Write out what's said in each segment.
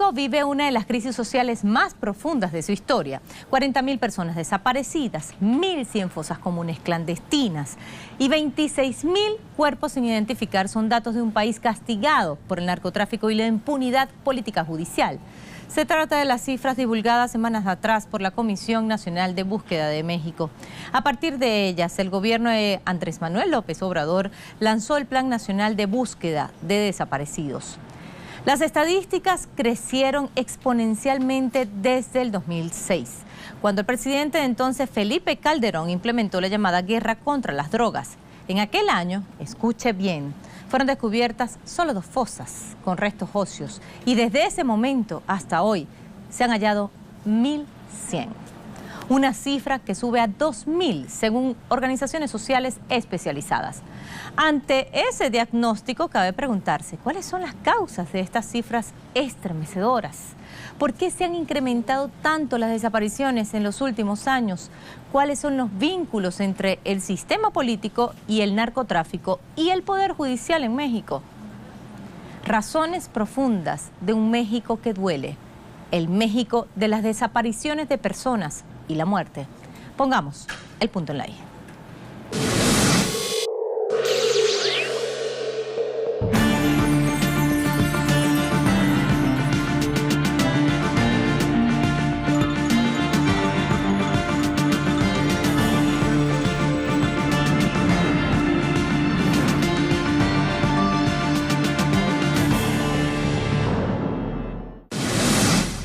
México vive una de las crisis sociales más profundas de su historia. 40.000 personas desaparecidas, 1.100 fosas comunes clandestinas y 26.000 cuerpos sin identificar son datos de un país castigado por el narcotráfico y la impunidad política judicial. Se trata de las cifras divulgadas semanas atrás por la Comisión Nacional de Búsqueda de México. A partir de ellas, el gobierno de Andrés Manuel López Obrador lanzó el Plan Nacional de Búsqueda de Desaparecidos. Las estadísticas crecieron exponencialmente desde el 2006, cuando el presidente de entonces Felipe Calderón implementó la llamada guerra contra las drogas. En aquel año, escuche bien, fueron descubiertas solo 2 fosas con restos óseos y desde ese momento hasta hoy se han hallado 1.100. Una cifra que sube a 2.000 según organizaciones sociales especializadas. Ante ese diagnóstico cabe preguntarse cuáles son las causas de estas cifras estremecedoras. ¿Por qué se han incrementado tanto las desapariciones en los últimos años? ¿Cuáles son los vínculos entre el sistema político y el narcotráfico y el Poder Judicial en México? Razones profundas de un México que duele. El México de las desapariciones de personas y la muerte. Pongamos el punto en la I.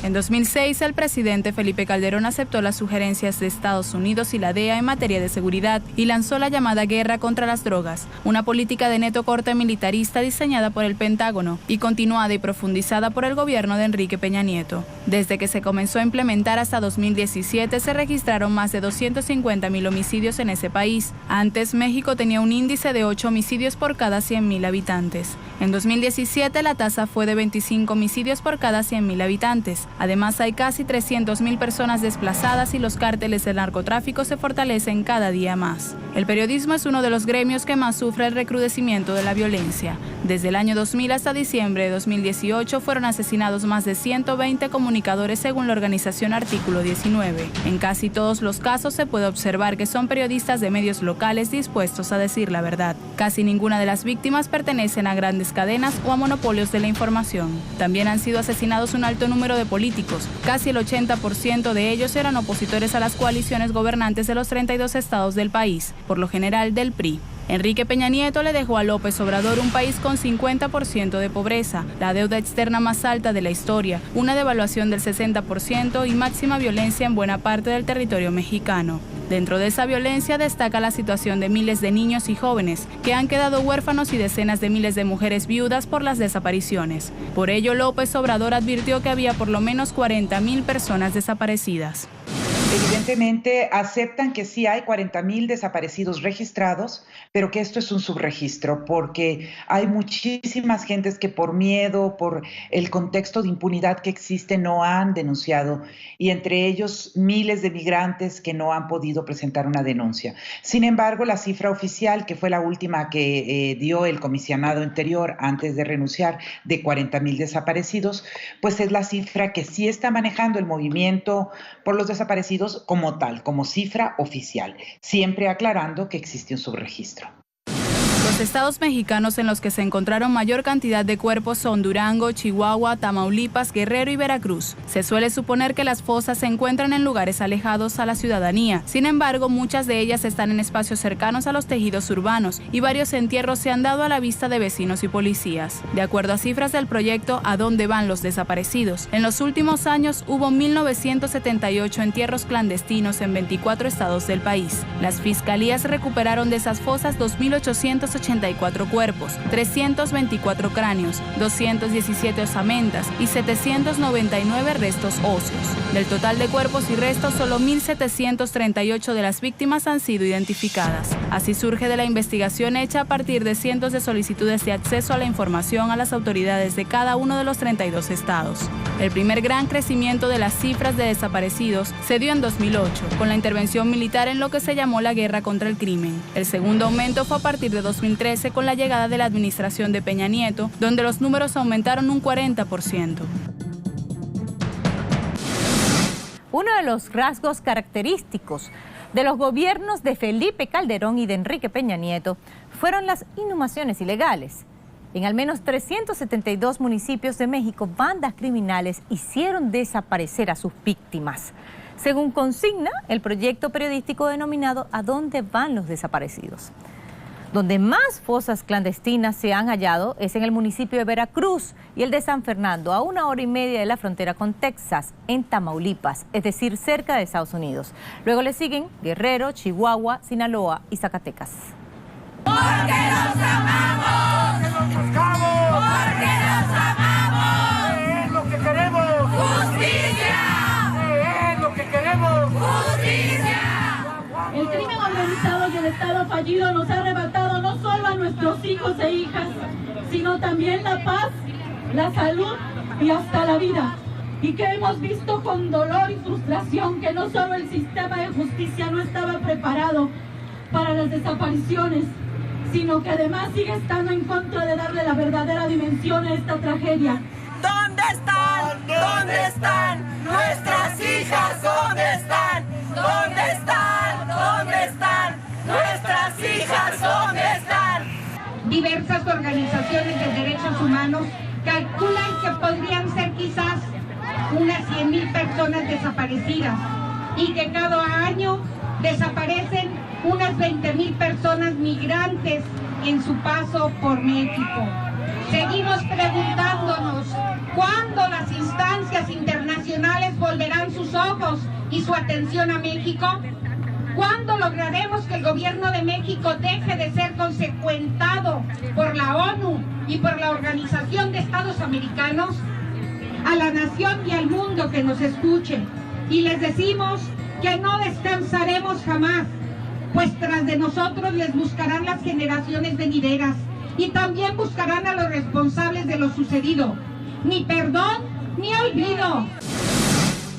En 2006, el presidente Felipe Calderón aceptó las sugerencias de Estados Unidos y la DEA en materia de seguridad y lanzó la llamada guerra contra las drogas, una política de neto corte militarista diseñada por el Pentágono y continuada y profundizada por el gobierno de Enrique Peña Nieto. Desde que se comenzó a implementar hasta 2017, se registraron más de 250.000 homicidios en ese país. Antes, México tenía un índice de 8 homicidios por cada 100.000 habitantes. En 2017, la tasa fue de 25 homicidios por cada 100.000 habitantes. Además, hay casi 300.000 personas desplazadas y los cárteles del narcotráfico se fortalecen cada día más. El periodismo es uno de los gremios que más sufre el recrudecimiento de la violencia. Desde el año 2000 hasta diciembre de 2018 fueron asesinados más de 120 comunicadores según la organización Artículo 19. En casi todos los casos se puede observar que son periodistas de medios locales dispuestos a decir la verdad. Casi ninguna de las víctimas pertenecen a grandes cadenas o a monopolios de la información. También han sido asesinados un alto número de políticos. Casi el 80% de ellos eran opositores a las coaliciones gobernantes de los 32 estados del país, por lo general del PRI. Enrique Peña Nieto le dejó a López Obrador un país con 50% de pobreza, la deuda externa más alta de la historia, una devaluación del 60% y máxima violencia en buena parte del territorio mexicano. Dentro de esa violencia destaca la situación de miles de niños y jóvenes que han quedado huérfanos y decenas de miles de mujeres viudas por las desapariciones. Por ello, López Obrador advirtió que había por lo menos 40.000 personas desaparecidas. Evidentemente aceptan que sí hay 40.000 desaparecidos registrados, pero que esto es un subregistro porque hay muchísimas gentes que por miedo, por el contexto de impunidad que existe, no han denunciado y entre ellos miles de migrantes que no han podido presentar una denuncia. Sin embargo, la cifra oficial, que fue la última que dio el comisionado interior antes de renunciar, de 40.000 desaparecidos, pues es la cifra que sí está manejando el movimiento por los desaparecidos como tal, como cifra oficial, siempre aclarando que existe un subregistro. Los estados mexicanos en los que se encontraron mayor cantidad de cuerpos son Durango, Chihuahua, Tamaulipas, Guerrero y Veracruz. Se suele suponer que las fosas se encuentran en lugares alejados a la ciudadanía. Sin embargo, muchas de ellas están en espacios cercanos a los tejidos urbanos y varios entierros se han dado a la vista de vecinos y policías. De acuerdo a cifras del proyecto ¿A dónde van los desaparecidos?, en los últimos años hubo 1.978 entierros clandestinos en 24 estados del país. Las fiscalías recuperaron de esas fosas 2.884 cuerpos, 324 cráneos, 217 osamentas y 799 restos óseos. Del total de cuerpos y restos, solo 1.738 de las víctimas han sido identificadas. Así surge de la investigación hecha a partir de cientos de solicitudes de acceso a la información a las autoridades de cada uno de los 32 estados. El primer gran crecimiento de las cifras de desaparecidos se dio en 2008, con la intervención militar en lo que se llamó la guerra contra el crimen. El segundo aumento fue a partir de 2013 con la llegada de la administración de Peña Nieto, donde los números aumentaron un 40%. Uno de los rasgos característicos de los gobiernos de Felipe Calderón y de Enrique Peña Nieto fueron las inhumaciones ilegales. En al menos 372 municipios de México, bandas criminales hicieron desaparecer a sus víctimas. Según consigna el proyecto periodístico denominado ¿A dónde van los desaparecidos? Donde más fosas clandestinas se han hallado es en el municipio de Veracruz y el de San Fernando, a 1 hora y media de la frontera con Texas, en Tamaulipas, es decir, cerca de Estados Unidos. Luego le siguen Guerrero, Chihuahua, Sinaloa y Zacatecas. ¡Porque los amamos! ¡Porque los buscamos! ¡Porque los amamos! ¿Qué es lo que queremos? ¡Justicia! ¿Qué es lo que queremos? ¡Justicia! El crimen organizado y el Estado fallido nos ha arrebatado no solo a nuestros hijos e hijas, sino también la paz, la salud y hasta la vida. Y que hemos visto con dolor y frustración que no solo el sistema de justicia no estaba preparado para las desapariciones, sino que además sigue estando en contra de darle la verdadera dimensión a esta tragedia. ¿Dónde están? ¿Dónde están? Nuestras hijas, ¿dónde están? ¿Dónde están? ¿Dónde están? Nuestras hijas, ¿dónde están? Diversas organizaciones de derechos humanos calculan que podrían ser quizás unas 100,000 personas desaparecidas y que cada año desaparecen unas 20,000 personas migrantes en su paso por México. Seguimos preguntándonos cuándo las instancias internacionales volverán sus ojos y su atención a México. ¿Cuándo lograremos que el gobierno de México deje de ser consecuentado por la ONU y por la Organización de Estados Americanos? A la nación y al mundo que nos escuche. Y les decimos que no descansaremos jamás, pues tras de nosotros les buscarán las generaciones venideras y también buscarán a los responsables de lo sucedido. Ni perdón ni olvido.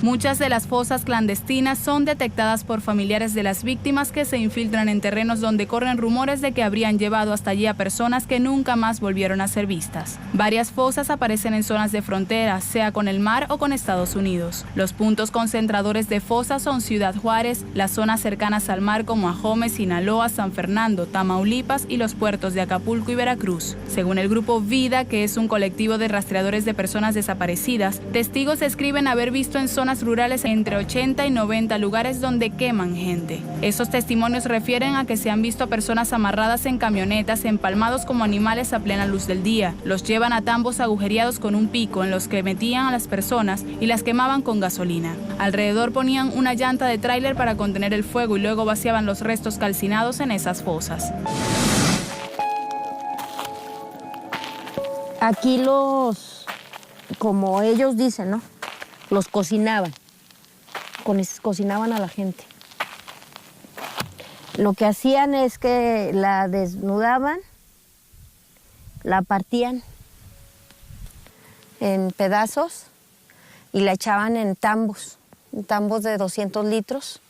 Muchas de las fosas clandestinas son detectadas por familiares de las víctimas que se infiltran en terrenos donde corren rumores de que habrían llevado hasta allí a personas que nunca más volvieron a ser vistas. Varias fosas aparecen en zonas de frontera, sea con el mar o con Estados Unidos. Los puntos concentradores de fosas son Ciudad Juárez, las zonas cercanas al mar como Ajome, Sinaloa, San Fernando, Tamaulipas y los puertos de Acapulco y Veracruz. Según el grupo Vida, que es un colectivo de rastreadores de personas desaparecidas, testigos describen haber visto en zonas rurales entre 80 y 90 lugares donde queman gente. Esos testimonios refieren a que se han visto personas amarradas en camionetas, empalmados como animales a plena luz del día. Los llevan a tambos agujereados con un pico en los que metían a las personas y las quemaban con gasolina. Alrededor ponían una llanta de tráiler para contener el fuego y luego vaciaban los restos calcinados en esas fosas. Aquí como ellos dicen, ¿no? Los cocinaban, cocinaban a la gente. Lo que hacían es que la desnudaban, la partían en pedazos y la echaban en tambos de 200 litros.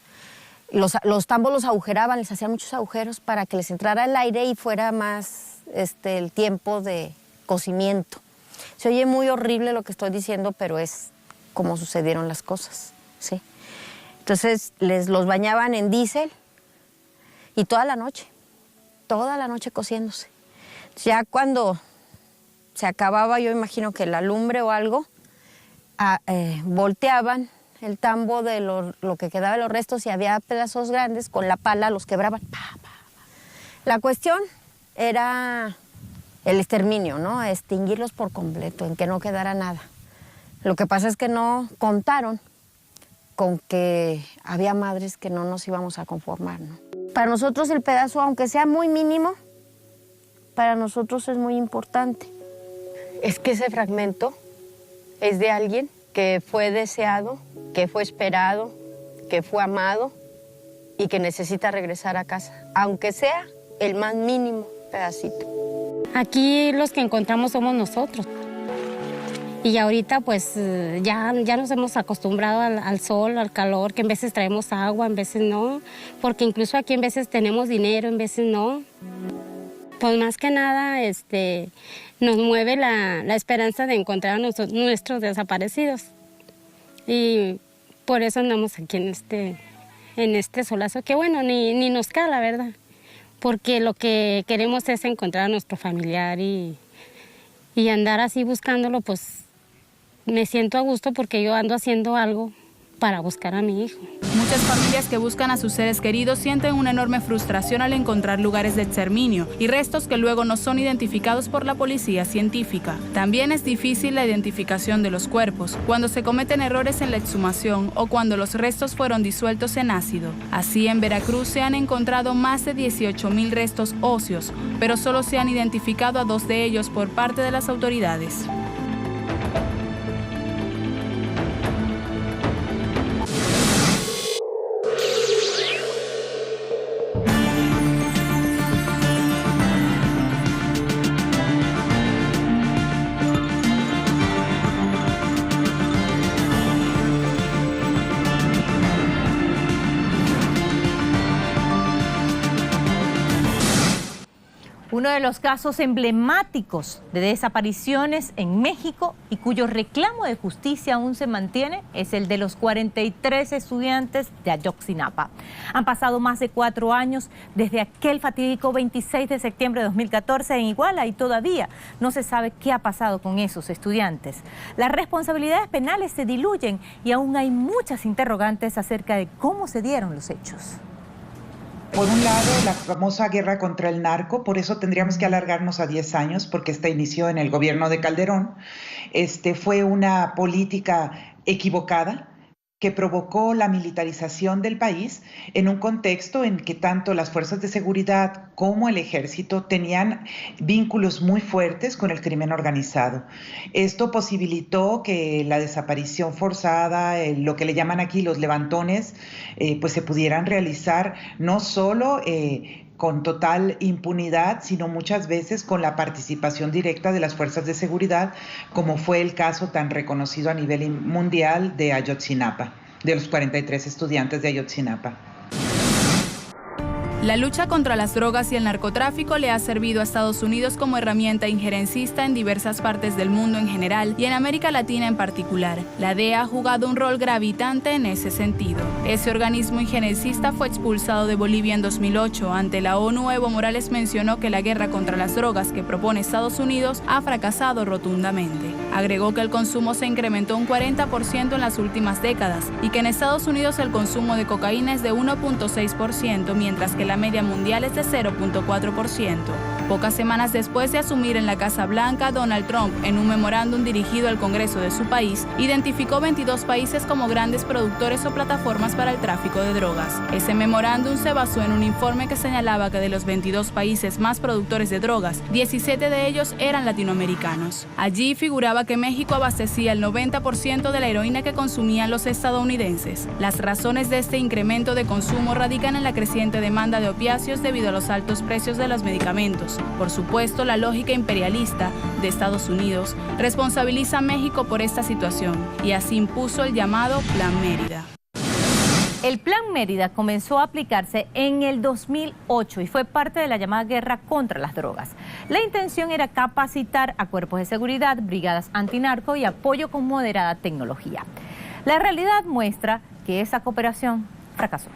Los tambos los agujeraban, les hacían muchos agujeros para que les entrara el aire y fuera más el tiempo de cocimiento. Se oye muy horrible lo que estoy diciendo, pero es como sucedieron las cosas, ¿sí? Entonces los bañaban en diésel y toda la noche cociéndose. Ya cuando se acababa, yo imagino que la lumbre o algo, volteaban el tambo de lo que quedaba de los restos y había pedazos grandes, con la pala los quebraban. La cuestión era el exterminio, ¿no? Extinguirlos por completo, en que no quedara nada. Lo que pasa es que no contaron con que había madres que no nos íbamos a conformar, ¿no? Para nosotros el pedazo, aunque sea muy mínimo, para nosotros es muy importante. Es que ese fragmento es de alguien que fue deseado, que fue esperado, que fue amado y que necesita regresar a casa, aunque sea el más mínimo pedacito. Aquí los que encontramos somos nosotros. Y ahorita pues ya nos hemos acostumbrado al sol, al calor, que en veces traemos agua, en veces no, porque incluso aquí en veces tenemos dinero, en veces no. Pues más que nada nos mueve la esperanza de encontrar a nuestros desaparecidos. Y Por eso andamos aquí en este solazo, que bueno, ni nos cae la verdad, porque lo que queremos es encontrar a nuestro familiar y andar así buscándolo, pues me siento a gusto porque yo ando haciendo algo para buscar a mi hijo. Muchas familias que buscan a sus seres queridos sienten una enorme frustración al encontrar lugares de exterminio y restos que luego no son identificados por la policía científica. También es difícil la identificación de los cuerpos, cuando se cometen errores en la exhumación o cuando los restos fueron disueltos en ácido. Así, en Veracruz se han encontrado más de 18,000 restos óseos, pero solo se han identificado a 2 de ellos por parte de las autoridades. Uno de los casos emblemáticos de desapariciones en México y cuyo reclamo de justicia aún se mantiene es el de los 43 estudiantes de Ayotzinapa. Han pasado más de 4 años desde aquel fatídico 26 de septiembre de 2014 en Iguala y todavía no se sabe qué ha pasado con esos estudiantes. Las responsabilidades penales se diluyen y aún hay muchas interrogantes acerca de cómo se dieron los hechos. Por un lado, la famosa guerra contra el narco, por eso tendríamos que alargarnos a 10 años, porque esta inició en el gobierno de Calderón. Fue una política equivocada que provocó la militarización del país en un contexto en que tanto las fuerzas de seguridad como el ejército tenían vínculos muy fuertes con el crimen organizado. Esto posibilitó que la desaparición forzada, lo que le llaman aquí los levantones, pues se pudieran realizar no solo con total impunidad, sino muchas veces con la participación directa de las fuerzas de seguridad, como fue el caso tan reconocido a nivel mundial de Ayotzinapa, de los 43 estudiantes de Ayotzinapa. La lucha contra las drogas y el narcotráfico le ha servido a Estados Unidos como herramienta injerencista en diversas partes del mundo en general y en América Latina en particular. La DEA ha jugado un rol gravitante en ese sentido. Ese organismo injerencista fue expulsado de Bolivia en 2008. Ante la ONU, Evo Morales mencionó que la guerra contra las drogas que propone Estados Unidos ha fracasado rotundamente. Agregó que el consumo se incrementó un 40% en las últimas décadas y que en Estados Unidos el consumo de cocaína es de 1.6%, mientras que la media mundial es de 0.4%. Pocas semanas después de asumir en la Casa Blanca, Donald Trump, en un memorándum dirigido al Congreso de su país, identificó 22 países como grandes productores o plataformas para el tráfico de drogas. Ese memorándum se basó en un informe que señalaba que de los 22 países más productores de drogas, 17 de ellos eran latinoamericanos. Allí figuraba que México abastecía el 90% de la heroína que consumían los estadounidenses. Las razones de este incremento de consumo radican en la creciente demanda de opiáceos debido a los altos precios de los medicamentos. Por supuesto, la lógica imperialista de Estados Unidos responsabiliza a México por esta situación y así impuso el llamado Plan Mérida. El Plan Mérida comenzó a aplicarse en el 2008 y fue parte de la llamada guerra contra las drogas. La intención era capacitar a cuerpos de seguridad, brigadas antinarco y apoyo con moderada tecnología. La realidad muestra que esa cooperación fracasó.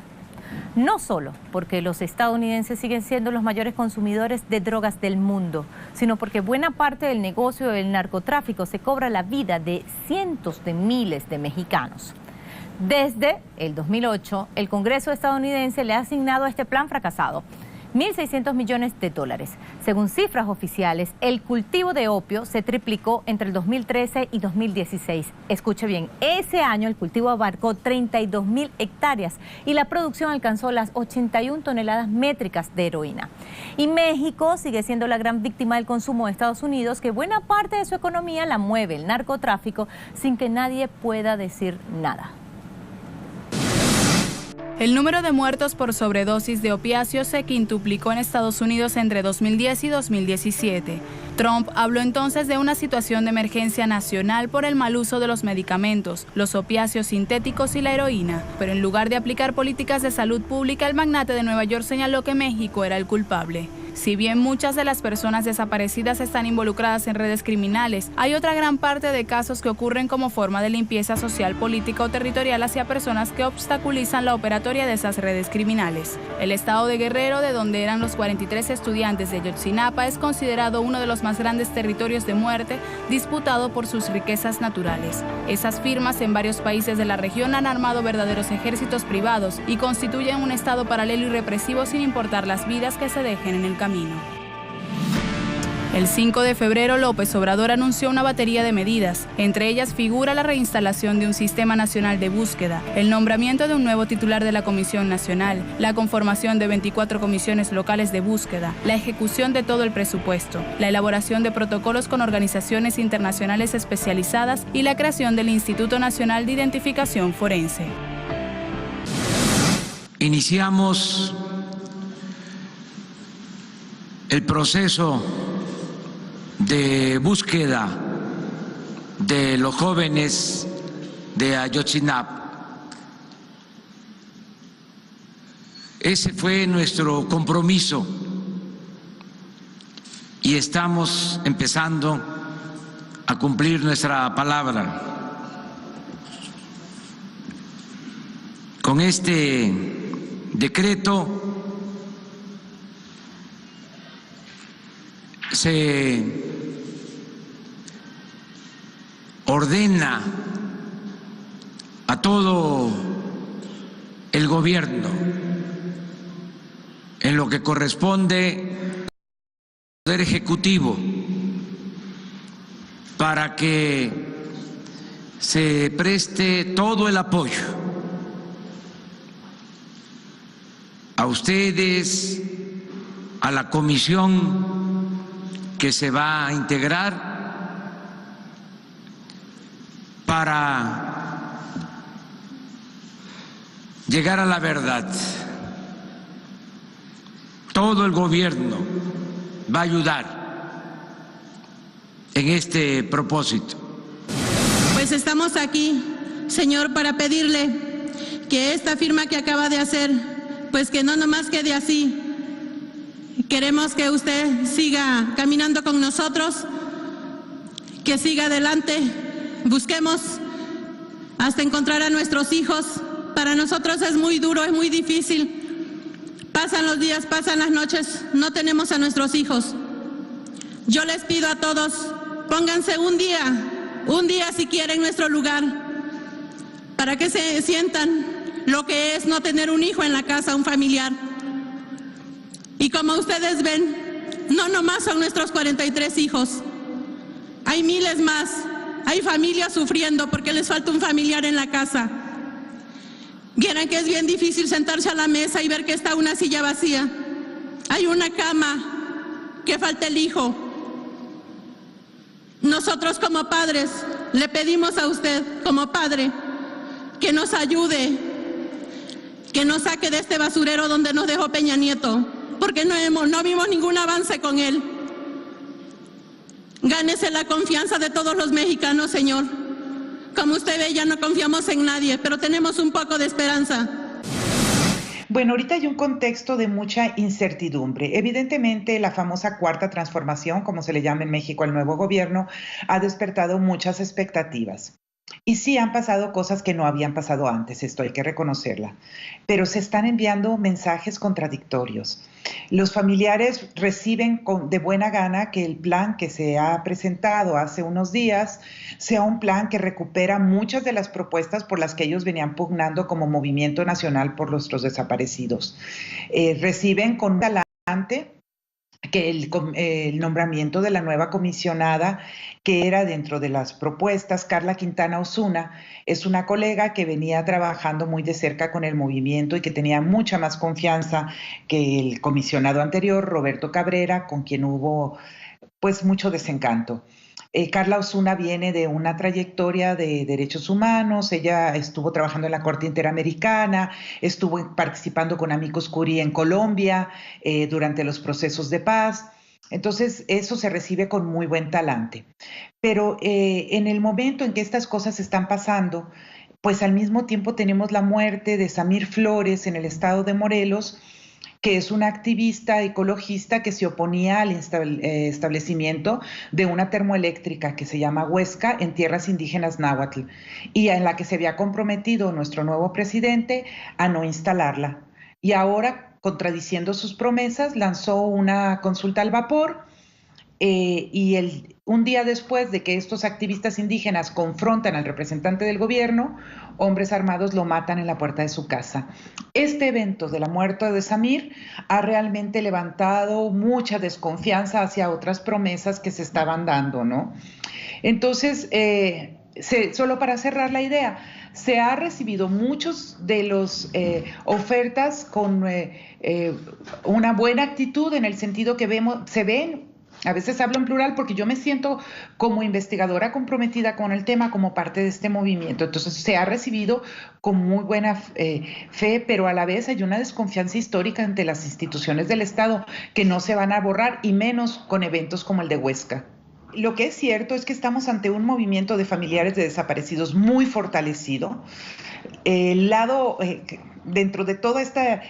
No solo porque los estadounidenses siguen siendo los mayores consumidores de drogas del mundo, sino porque buena parte del negocio del narcotráfico se cobra la vida de cientos de miles de mexicanos. Desde el 2008, el Congreso estadounidense le ha asignado a este plan fracasado $1.600 millones. Según cifras oficiales, el cultivo de opio se triplicó entre el 2013 y 2016. Escuche bien, ese año el cultivo abarcó 32,000 hectáreas y la producción alcanzó las 81 toneladas métricas de heroína. Y México sigue siendo la gran víctima del consumo de Estados Unidos, que buena parte de su economía la mueve el narcotráfico sin que nadie pueda decir nada. El número de muertos por sobredosis de opiáceos se quintuplicó en Estados Unidos entre 2010 y 2017. Trump habló entonces de una situación de emergencia nacional por el mal uso de los medicamentos, los opiáceos sintéticos y la heroína. Pero en lugar de aplicar políticas de salud pública, el magnate de Nueva York señaló que México era el culpable. Si bien muchas de las personas desaparecidas están involucradas en redes criminales, hay otra gran parte de casos que ocurren como forma de limpieza social, política o territorial hacia personas que obstaculizan la operatoria de esas redes criminales. El estado de Guerrero, de donde eran los 43 estudiantes de Ayotzinapa, es considerado uno de los más grandes territorios de muerte, disputado por sus riquezas naturales. Esas firmas en varios países de la región han armado verdaderos ejércitos privados y constituyen un estado paralelo y represivo sin importar las vidas que se dejen en el camino. El 5 de febrero, López Obrador anunció una batería de medidas. Entre ellas figura la reinstalación de un sistema nacional de búsqueda, el nombramiento de un nuevo titular de la Comisión Nacional, la conformación de 24 comisiones locales de búsqueda, la ejecución de todo el presupuesto, la elaboración de protocolos con organizaciones internacionales especializadas y la creación del Instituto Nacional de Identificación Forense. Iniciamos el proceso de búsqueda de los jóvenes de Ayotzinapa. Ese fue nuestro compromiso y estamos empezando a cumplir nuestra palabra. Con este decreto se ordena a todo el gobierno en lo que corresponde al Poder Ejecutivo para que se preste todo el apoyo a ustedes, a la comisión que se va a integrar para llegar a la verdad. Todo el gobierno va a ayudar en este propósito. Pues estamos aquí, señor, para pedirle que esta firma que acaba de hacer, pues que no nomás quede así. Queremos que usted siga caminando con nosotros, que siga adelante, busquemos hasta encontrar a nuestros hijos. Para nosotros es muy duro, es muy difícil. Pasan los días, pasan las noches, no tenemos a nuestros hijos. Yo les pido a todos, pónganse un día si quieren en nuestro lugar, para que se sientan lo que es no tener un hijo en la casa, un familiar. Y como ustedes ven, no nomás son nuestros 43 hijos, hay miles más, hay familias sufriendo porque les falta un familiar en la casa. Vieran que es bien difícil sentarse a la mesa y ver que está una silla vacía, hay una cama, que falta el hijo. Nosotros como padres le pedimos a usted, como padre, que nos ayude, que nos saque de este basurero donde nos dejó Peña Nieto, porque no vimos ningún avance con él. Gánese la confianza de todos los mexicanos, señor. Como usted ve, ya no confiamos en nadie, pero tenemos un poco de esperanza. Bueno, ahorita hay un contexto de mucha incertidumbre. Evidentemente, la famosa cuarta transformación, como se le llama en México al nuevo gobierno, ha despertado muchas expectativas. Y sí han pasado cosas que no habían pasado antes, esto hay que reconocerla, pero se están enviando mensajes contradictorios. Los familiares reciben de buena gana que el plan que se ha presentado hace unos días sea un plan que recupera muchas de las propuestas por las que ellos venían pugnando como Movimiento Nacional por nuestros desaparecidos. Reciben con talante que el nombramiento de la nueva comisionada, que era dentro de las propuestas, Carla Quintana Osuna, es una colega que venía trabajando muy de cerca con el movimiento y que tenía mucha más confianza que el comisionado anterior, Roberto Cabrera, con quien hubo pues mucho desencanto. Carla Osuna viene de una trayectoria de derechos humanos, ella estuvo trabajando en la Corte Interamericana, estuvo participando con Amicus Curiae en Colombia durante los procesos de paz, entonces eso se recibe con muy buen talante. Pero en el momento en que estas cosas están pasando, pues al mismo tiempo tenemos la muerte de Samir Flores en el estado de Morelos, que es una activista ecologista que se oponía al establecimiento de una termoeléctrica que se llama Huesca en tierras indígenas náhuatl, y en la que se había comprometido nuestro nuevo presidente a no instalarla. Y ahora, contradiciendo sus promesas, lanzó una consulta al vapor, un día después de que estos activistas indígenas confrontan al representante del gobierno, hombres armados lo matan en la puerta de su casa. Este evento de la muerte de Samir ha realmente levantado mucha desconfianza hacia otras promesas que se estaban dando, ¿no? Entonces, solo para cerrar la idea, se ha recibido muchos de los ofertas con una buena actitud, en el sentido que se ven. A veces hablo en plural porque yo me siento como investigadora comprometida con el tema, como parte de este movimiento. Entonces se ha recibido con muy buena fe, pero a la vez hay una desconfianza histórica ante las instituciones del Estado que no se van a borrar, y menos con eventos como el de Huesca. Lo que es cierto es que estamos ante un movimiento de familiares de desaparecidos muy fortalecido. El lado, dentro de toda esta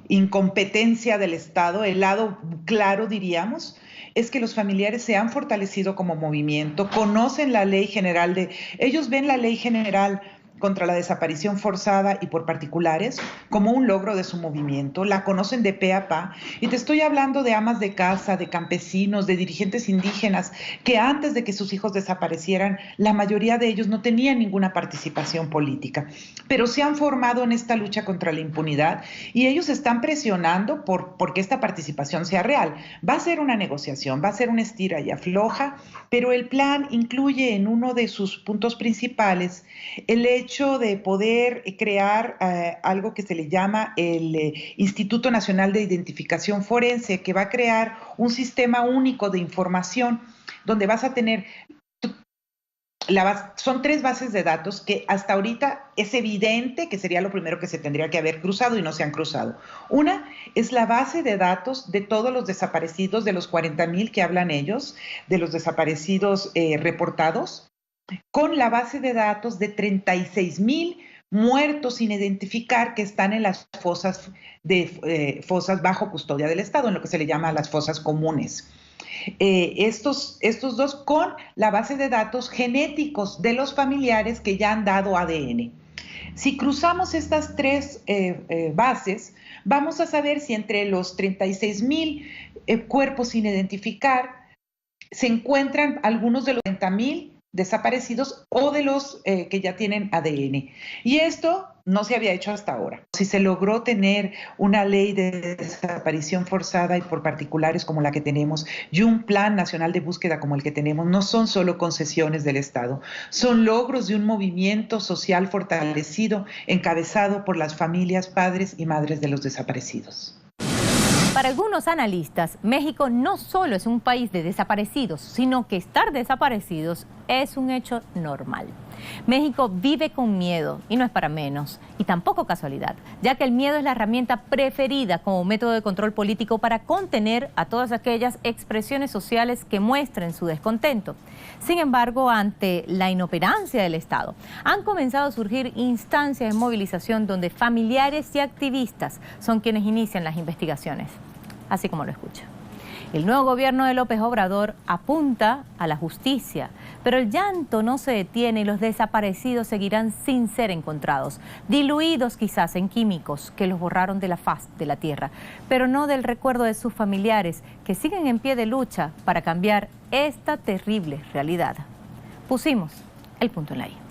incompetencia del Estado, el lado claro, diríamos, es que los familiares se han fortalecido como movimiento, conocen la ley general ellos ven la ley general contra la desaparición forzada y por particulares como un logro de su movimiento, la conocen de pe a pa, y te estoy hablando de amas de casa, de campesinos, de dirigentes indígenas que antes de que sus hijos desaparecieran, la mayoría de ellos no tenían ninguna participación política, pero se han formado en esta lucha contra la impunidad, y ellos están presionando porque esta participación sea real. Va a ser una negociación, va a ser una estira y afloja, pero el plan incluye en uno de sus puntos principales el hecho de poder crear algo que se le llama el Instituto Nacional de Identificación Forense, que va a crear un sistema único de información donde vas a tener son 3 bases de datos que hasta ahorita es evidente que sería lo primero que se tendría que haber cruzado y no se han cruzado. Una es la base de datos de todos los desaparecidos, de los 40,000 que hablan ellos, de los desaparecidos reportados, con la base de datos de 36,000 muertos sin identificar que están en las fosas bajo custodia del Estado, en lo que se le llama las fosas comunes. Estos dos con la base de datos genéticos de los familiares que ya han dado ADN. Si cruzamos estas 3 bases, vamos a saber si entre los 36,000 cuerpos sin identificar se encuentran algunos de los 40,000 desaparecidos o de los que ya tienen ADN. Y esto no se había hecho hasta ahora. Si se logró tener una ley de desaparición forzada y por particulares como la que tenemos, y un plan nacional de búsqueda como el que tenemos, no son solo concesiones del Estado, son logros de un movimiento social fortalecido encabezado por las familias, padres y madres de los desaparecidos. Para algunos analistas, México no solo es un país de desaparecidos, sino que estar desaparecidos es un hecho normal. México vive con miedo y no es para menos, y tampoco casualidad, ya que el miedo es la herramienta preferida como método de control político para contener a todas aquellas expresiones sociales que muestren su descontento. Sin embargo, ante la inoperancia del Estado, han comenzado a surgir instancias de movilización donde familiares y activistas son quienes inician las investigaciones, así como lo escucha. El nuevo gobierno de López Obrador apunta a la justicia, pero el llanto no se detiene y los desaparecidos seguirán sin ser encontrados, diluidos quizás en químicos que los borraron de la faz de la tierra, pero no del recuerdo de sus familiares que siguen en pie de lucha para cambiar esta terrible realidad. Pusimos el punto en la I.